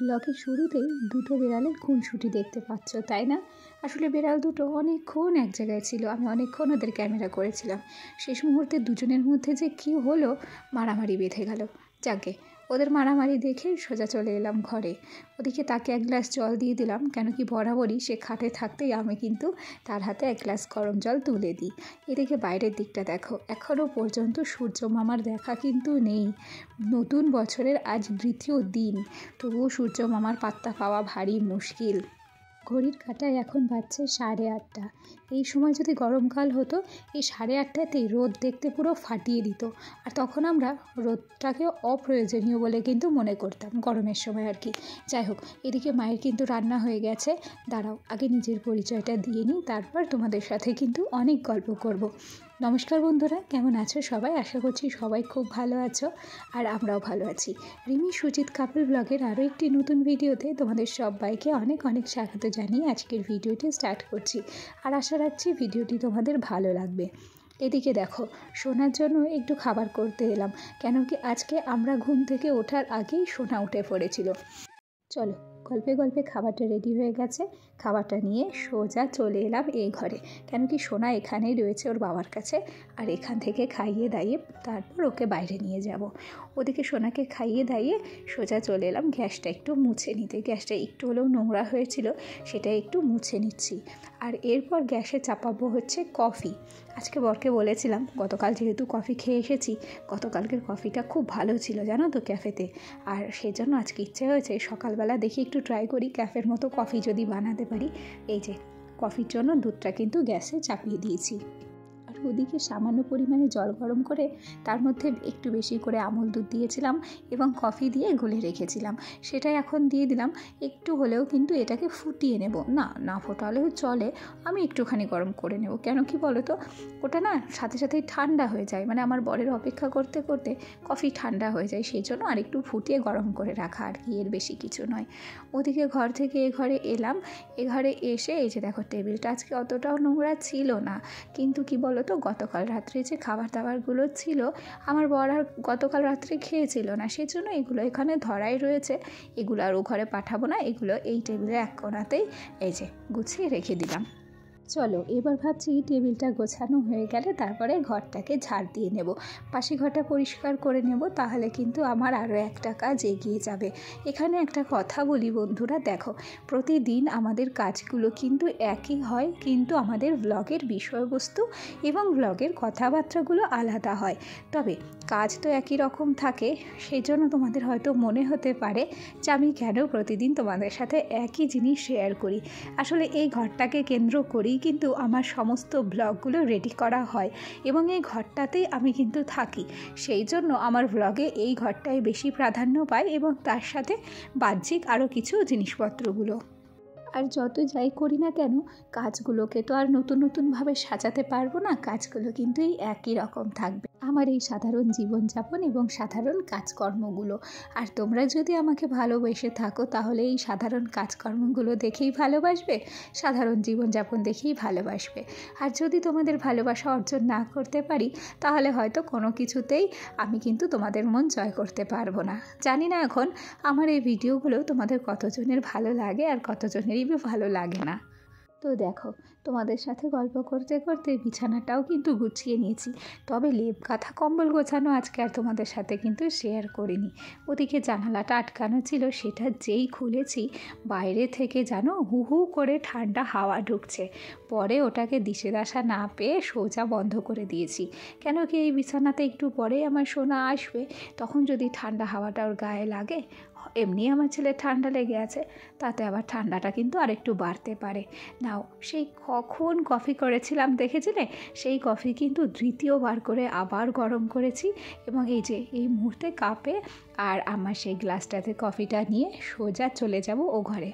ব্লগের শুরুতেই দুটো বিড়ালের খুনসুটি দেখতে পাচ্ছ, তাই না? আসলে বিড়াল দুটো অনেকক্ষণ এক জায়গায় ছিল। আমি অনেকক্ষণ ওদের ক্যামেরা করেছিলাম। শেষ মুহূর্তে দুজনের মধ্যে যে কী হলো, মারামারি বেঁধে গেল। যাকে ওদের মারামারি দেখে সোজা চলে এলাম ঘরে। ওদিকে তাকে এক গ্লাস জল দিয়ে দিলাম, কেন কি বরাবরই সে খাটে থাকতেই আমি কিন্তু তার হাতে এক গ্লাস গরম জল তুলে দিই। এদিকে বাইরের দিকটা দেখো, এখনও পর্যন্ত সূর্য মামার দেখা কিন্তু নেই। নতুন বছরের আজ দ্বিতীয় দিন, তবুও সূর্য মামার পাত্তা পাওয়া ভারী মুশকিল। ঘড়ির কাঁটায় এখন বাজছে 8:30। এই সময় যদি গরমকাল হতো, এই 8:30তেই রোদ দেখতে পুরো ফাটিয়ে দিত, আর তখন আমরা রোদটাকে অপ্রয়োজনীয় বলে কিন্তু মনে করতাম, গরমের সময় আর কি। যাই হোক, এদিকে মায়ের কিন্তু রান্না হয়ে গেছে। দাঁড়াও, আগে নিজের পরিচয়টা দিয়ে নিই, তারপর তোমাদের সাথে কিন্তু অনেক গল্প করব। নমস্কার বন্ধুরা, কেমন আছো সবাই? আশা করছি সবাই খুব ভালো আছো, আর আমরাও ভালো আছি। রিমি সুজিত কাপল ব্লগের আরও একটি নতুন ভিডিওতে তোমাদের সবাইকে অনেক অনেক স্বাগত জানিয়ে আজকের ভিডিওটি স্টার্ট করছি, আর আশা রাখছি ভিডিওটি তোমাদের ভালো লাগবে। এদিকে দেখো, সোনার জন্য একটু খাবার করতে এলাম, কেন কি আজকে আমরা ঘুম থেকে ওঠার আগেই সোনা উঠে পড়েছিল। চলো, গল্পে গল্পে খাবারটা রেডি হয়ে গেছে। খাবারটা নিয়ে সোজা চলে এলাম এই ঘরে, কেন কি সোনা এখানেই রয়েছে ওর বাবার কাছে, আর এখান থেকে খাইয়ে দাইয়ে তারপর ওকে বাইরে নিয়ে যাব। ওদিকে সোনাকে খাইয়ে দাইয়ে সোজা চলে এলাম গ্যাসটা একটু মুছে নিতে। গ্যাসটা একটু হলেও নোংরা হয়েছিল, সেটা একটু মুছে নিচ্ছি। আর এরপর গ্যাসে চাপাবো হচ্ছে কফি। আজকে বরকে বলেছিলাম, গতকাল যেহেতু কফি খেয়ে এসেছি, গতকালকের কফিটা খুব ভালো ছিল জানো তো ক্যাফেতে, আর সেই জন্য আজকে ইচ্ছে হয়েছে সকালবেলা দেখি একটু ট্রাই করি ক্যাফের মতো কফি যদি বানাতে পারি। এই যে কফির জন্য দুধটা কিন্তু গ্যাসে চাপিয়ে দিয়েছি, আর ওদিকে সামান্য পরিমাণে জল গরম করে তার মধ্যে একটু বেশি করে আমুল দুধ দিয়েছিলাম এবং কফি দিয়ে গুলে রেখেছিলাম, সেটাই এখন দিয়ে দিলাম। একটু হলেও কিন্তু এটাকে ফুটিয়ে নেব, না ফোটালেও চলে, আমি একটুখানি গরম করে নেব। কেন কি বলো তো, ওটা না সাথে সাথেই ঠান্ডা হয়ে যায়, মানে আমার বরের অপেক্ষা করতে করতে কফি ঠান্ডা হয়ে যায়, সেই জন্য আর একটু ফুটিয়ে গরম করে রাখা, আর কি, এর বেশি কিছু নয়। ওদিকে ঘর থেকে এ ঘরে এলাম। এ ঘরে এসে এই যে দেখো, টেবিলটা আজকে অতটাও নোংরা ছিল না, কিন্তু কি বলো তো, গতকাল রাত্রে যে খাবার দাবারগুলো ছিল, আমার বর আর গতকাল রাত্রে খেয়েছিল না, সেজন্য এগুলো এখানে ধরাই রয়েছে। এগুলো আর ও ঘরে পাঠাবো না, এগুলো এই টেবিলের এক কোণাতেই এই যে গুছিয়ে রেখে দিলাম। চলো, এবার ভাবছি টেবিলটা গোছানো হয়ে গেলে তারপরে ঘরটাকে ঝাড় দিয়ে নেব, পাশে ঘরটা পরিষ্কার করে নেব, তাহলে কিন্তু আমার আরও একটা কাজ এগিয়ে যাবে। এখানে একটা কথা বলি বন্ধুরা, দেখো, প্রতিদিন আমাদের কাজগুলো কিন্তু একই হয়, কিন্তু আমাদের ব্লগের বিষয়বস্তু এবং ব্লগের কথাবার্তাগুলো আলাদা হয়। তবে কাজ তো একই রকম থাকে, সেই জন্য তোমাদের হয়তো মনে হতে পারে যে আমি কেন প্রতিদিন তোমাদের সাথে একই জিনিস শেয়ার করি। আসলে এই ঘরটাকে কেন্দ্র করেই কিন্তু আমার সমস্ত ব্লগগুলো রেডি করা হয়, এবং এই ঘরটাতেই আমি কিন্তু থাকি, সেই জন্য আমার ব্লগে এই ঘরটাই বেশি প্রাধান্য পায়, এবং তার সাথে বাহ্যিক আরও কিছু জিনিসপত্রগুলো। আর যত যাই করি না কেন, কাজগুলোকে তো আর নতুন নতুনভাবে সাজাতে পারবো না, কাজগুলো কিন্তু এই একই রকম থাকবে, আমার এই সাধারণ জীবনযাপন এবং সাধারণ কাজকর্মগুলো। আর তোমরা যদি আমাকে ভালোবেসে থাকো, তাহলে এই সাধারণ কাজকর্মগুলো দেখেই ভালোবাসবে, সাধারণ জীবনযাপন দেখেই ভালোবাসবে। আর যদি তোমাদের ভালোবাসা অর্জন না করতে পারি, তাহলে হয়তো কোনো কিছুতেই আমি কিন্তু তোমাদের মন জয় করতে পারবো না। জানি না এখন আমার এই ভিডিওগুলো তোমাদের কতজনের ভালো লাগে আর কতজনেরই ভালো লাগে না। তো দেখো, তোমাদের সাথে গল্প করতে করতে বিছানাটাও কিন্তু গুছিয়ে নিয়েছি, তবে লেপ কাঁথা কম্বল গোছানো আজকে আর তোমাদের সাথে কিন্তু শেয়ার করিনি। ওদিকে জানালাটা আটকানো ছিল, সেটা যেই খুলেছি, বাইরে থেকে জানো হু হু করে ঠান্ডা হাওয়া ঢুকছে। পরে ওটাকে দিশেদাশা না পেয়ে সোজা বন্ধ করে দিয়েছি, কেন কি এই বিছানাতে একটু পরে আমার সোনা আসবে, তখন যদি ঠান্ডা হাওয়াটা ওর গায়ে লাগে, এমনি আমার ছেলের ঠান্ডা লেগে আছে, তাতে আবার ঠান্ডাটা কিন্তু আরেকটু বাড়তে পারে। নাও, সেই কখন কফি করেছিলাম দেখেছিলে, সেই কফি কিন্তু দ্বিতীয়বার করে আবার গরম করেছি, এবং এই যে এই মুহূর্তে কাপে আর আমার সেই গ্লাসটাতে কফিটা নিয়ে সোজা চলে যাব ও ঘরে।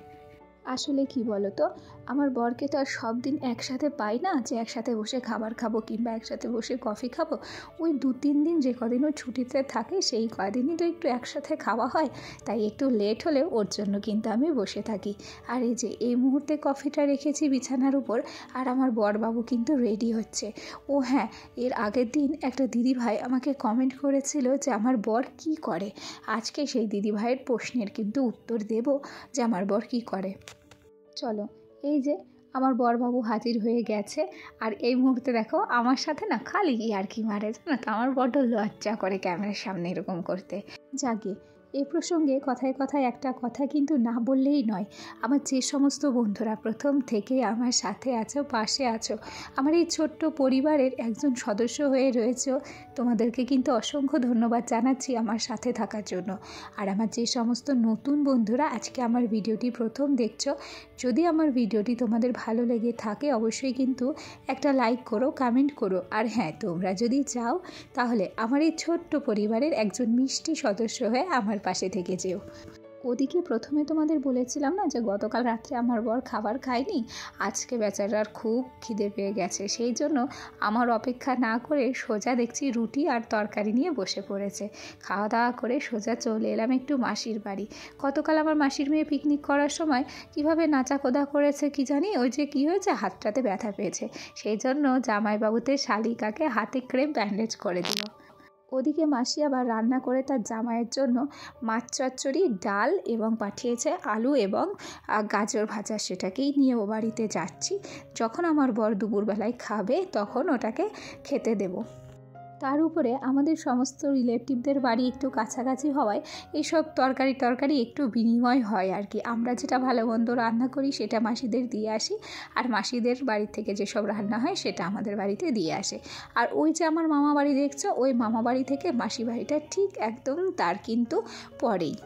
আসলে কি বলো তো, আমার বরকে তো আর সব দিন একসাথে পাই না যে একসাথে বসে খাবার খাবো কিংবা একসাথে বসে কফি খাবো। ওই 2-3 দিন যে কদিন ও ছুটিতে থাকে সেই কদিনই তো একটু একসাথে খাওয়া হয়, তাই একটু লেট হলেও ওর জন্য কিন্তু আমি বসে থাকি। আর এই যে এই মুহূর্তে কফিটা রেখেছি বিছানার উপর, আর আমার বরবাবু কিন্তু রেডি হচ্ছে। ও হ্যাঁ, এর আগের দিন একটা দিদিভাই আমাকে কমেন্ট করেছিল যে আমার বর কি করে। আজকে সেই দিদিভাইয়ের প্রশ্নের কিন্তু উত্তর দেব যে আমার বর কি করে। চলো, এই যে আমার বরবাবু হাজির হয়ে গেছে। আর এই মুহূর্তে দেখো আমার সাথে না খালি ইয়ার্কি মারে, জানো তো, আমার বড্ড লজ্জা করে ক্যামেরার সামনে এরকম করতে। যাকে এ প্রসঙ্গে কথায় কথায় একটা কথা কিন্তু না বললেই নয়। আমার যে সমস্ত বন্ধুরা প্রথম থেকে আমার সাথে আছো, পাশে আছো, আমার এই ছোট্ট পরিবারের একজন সদস্য হয়ে রয়েছো, তোমাদেরকে কিন্তু অসংখ্য ধন্যবাদ জানাচ্ছি আমার সাথে থাকার জন্য। আর আমার যে সমস্ত নতুন বন্ধুরা আজকে আমার ভিডিওটি প্রথম দেখছো, যদি আমার ভিডিওটি তোমাদের ভালো লেগে থাকে অবশ্যই কিন্তু একটা লাইক করো, কমেন্ট করো। আর হ্যাঁ, তোমরা যদি চাও তাহলে আমার এই ছোট্ট পরিবারের একজন মিষ্টি সদস্য হয়ে আমার পাশে থেকে যেও। ওদিকে প্রথমে তোমাদের বলেছিলাম না যে গতকাল রাত্রে আমার বর খাবার খায়নি, আজকে বেচারার খুব খিদে পেয়ে গেছে, সেই জন্য আমার অপেক্ষা না করে সোজা দেখছি রুটি আর তরকারি নিয়ে বসে পড়েছে। খাওয়া দাওয়া করে সোজা চলে এলাম একটু মাসির বাড়ি। গতকাল আমার মাসির মেয়ে পিকনিক করার সময় কিভাবে নাচাকোদা করেছে কি জানি, ওই যে কী হয়েছে, হাতটাতে ব্যথা পেয়েছে, সেই জন্য জামাইবাবুতে শালিকাকে হাতে ক্রেপ ব্যান্ডেজ করে দিল। ওদিকে মাসি আবার রান্না করে তার জামাইয়ের জন্য মাছ চচ্চড়ি, ডাল এবং পাঠিয়েছে আলু এবং গাজর ভাজা, সেটাকেই নিয়ে ও বাড়িতে যাচ্ছি। যখন আমার বর দুপুরবেলায় খাবে তখন ওটাকে খেতে দেবো। তার উপরে আমাদের সমস্ত রিলেটিভদের বাড়ি একটু কাছাকাছি হওয়ায় এইসব তরকারি একটু বিনিময় হয় আর কি। আমরা যেটা ভালো মন্দ রান্না করি সেটা মাসিদের দিয়ে আসি, আর মাসিদের বাড়ি থেকে যেসব রান্না হয় সেটা আমাদের বাড়িতে দিয়ে আসে। আর ওই যে আমার মামা বাড়ি দেখছো, ওই মামা বাড়ি থেকে মাসি বাড়িটা ঠিক একদম তার কিন্তু পরেই।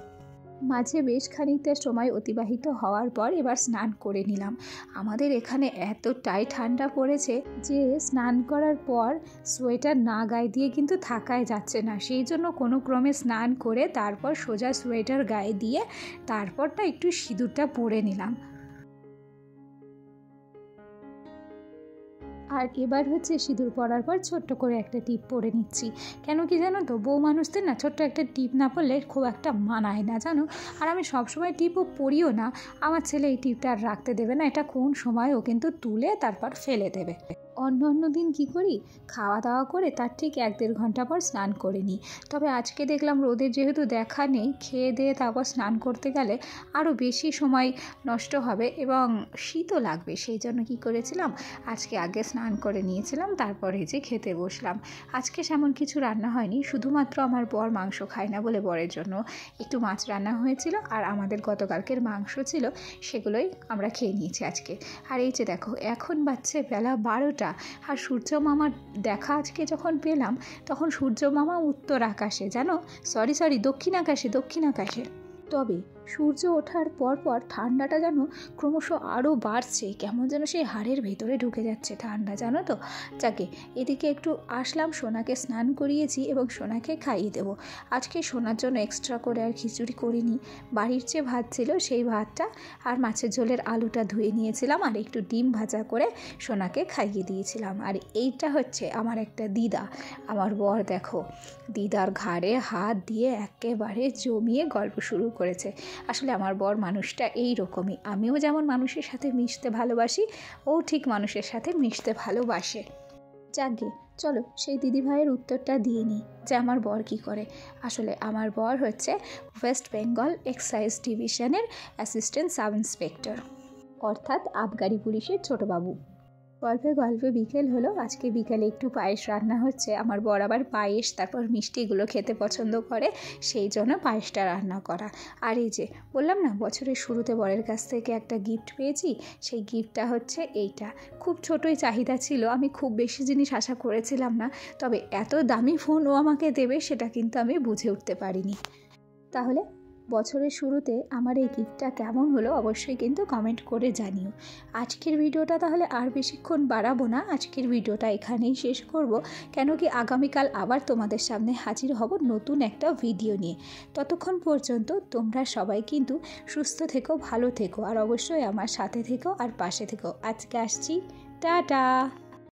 মাঝে বেশ খানিকটা সময় অতিবাহিত হওয়ার পর এবার স্নান করে নিলাম। আমাদের এখানে এতটাই ঠান্ডা পড়েছে যে স্নান করার পর সোয়েটার না গায়ে দিয়ে কিন্তু থাকাই যাচ্ছে না, সেই জন্য কোনো ক্রমে স্নান করে তারপর সোজা সোয়েটার গায়ে দিয়ে তারপরটা একটু সিঁদুরটা পরে নিলাম। আর এবার হচ্ছে সিঁদুর পরার পর ছোট্ট করে একটা টিপ পরে নিচ্ছি। কেন কি জানো তো, বউ মানুষদের না ছোট্ট একটা টিপ না পরলে খুব একটা মানায় না, জানো। আর আমি সবসময় টিপও পরিও না, আমার ছেলে এই টিপটা আর রাখতে দেবে না, এটা কোন সময় ও কিন্তু তুলে তারপর ফেলে দেবে। অন্য দিন কি করি, খাওয়া দাওয়া করে তার ঠিক 1-1.5 ঘন্টা পর স্নান করে নিই। তবে আজকে দেখলাম রোদের যেহেতু দেখা নেই, খেয়ে দিয়ে তারপর স্নান করতে গেলে আরও বেশি সময় নষ্ট হবে এবং শীতও লাগবে, সেই জন্য কী করেছিলাম, আজকে আগে স্নান করে নিয়েছিলাম, তারপরে যে খেতে বসলাম। আজকে সেমন কিছু রান্না হয়নি, শুধুমাত্র আমার বর মাংস খায় না বলে বরের জন্য একটু মাছ রান্না হয়েছিল, আর আমাদের গতকালকের মাংস ছিল, সেগুলোই আমরা খেয়ে নিয়েছি আজকে। আর এই যে দেখো, এখন বাজছে বেলা 12টা, আর সূর্য মামার দেখা আজকে যখন পেলাম তখন সূর্য মামা উত্তর আকাশে, জানো, সরি দক্ষিণ আকাশে। তবে সূর্য ওঠার পর ঠান্ডাটা যেন ক্রমশ আরও বাড়ছে, কেমন যেন সেই হাড়ের ভেতরে ঢুকে যাচ্ছে ঠান্ডা, জানো তো। যাকে এদিকে একটু আসলাম, সোনাকে স্নান করিয়েছি এবং সোনাকে খাইয়ে দেবো। আজকে সোনার জন্য এক্সট্রা করে আর খিচুড়ি করিনি, বাড়ির যে ভাত ছিল সেই ভাতটা আর মাছের ঝোলের আলুটা ধুয়ে নিয়েছিলাম, আর একটু ডিম ভাজা করে সোনাকে খাইয়ে দিয়েছিলাম। আর এইটা হচ্ছে আমার একটা দিদা, আমার বর দেখো দিদার ঘাড়ে হাত দিয়ে একেবারে জমিয়ে গল্প শুরু করেছে। আসলে আমার বর মানুষটা এই রকমই, আমিও যেমন মানুষের সাথে মিশতে ভালোবাসি, ও ঠিক মানুষের সাথে মিশতে ভালোবাসে। যাকে চলো সেই দিদিভাইয়ের উত্তরটা দিয়ে নিই যে আমার বর কী করে। আসলে আমার বর হচ্ছে ওয়েস্ট বেঙ্গল এক্সাইজ ডিভিশনের অ্যাসিস্ট্যান্ট সাব ইন্সপেক্টর, অর্থাৎ আবগারি পুলিশের ছোটোবাবু। গল্পে বিকেল হলো, আজকে বিকেলে একটু পায়েস রান্না হচ্ছে। আমার বর আবার পায়েস তারপর মিষ্টিগুলো খেতে পছন্দ করে, সেই জন্য পায়েসটা রান্না করা। আর এই যে বললাম না, বছরের শুরুতে বরের কাছ থেকে একটা গিফট পেয়েছি, সেই গিফটটা হচ্ছে এইটা। খুব ছোটোই চাহিদা ছিল, আমি খুব বেশি জিনিস আশা করেছিলাম না, তবে এত দামি ফোন ও আমাকে দেবে সেটা কিন্তু আমি বুঝে উঠতে পারিনি। তাহলে বছরের শুরুতে আমার এই গিফটটা কেমন হলো অবশ্যই কিন্তু কমেন্ট করে জানিও। আজকের ভিডিওটা তাহলে আর বেশিক্ষণ বাড়াবো না, আজকের ভিডিওটা এখানেই শেষ করব, কেন কি আগামীকাল আবার তোমাদের সামনে হাজির হব নতুন একটা ভিডিও নিয়ে। ততক্ষণ পর্যন্ত তোমরা সবাই কিন্তু সুস্থ থেকো, ভালো থেকো, আর অবশ্যই আমার সাথে থেকো আর পাশে থেকো। আজকে আসছি, টাটা।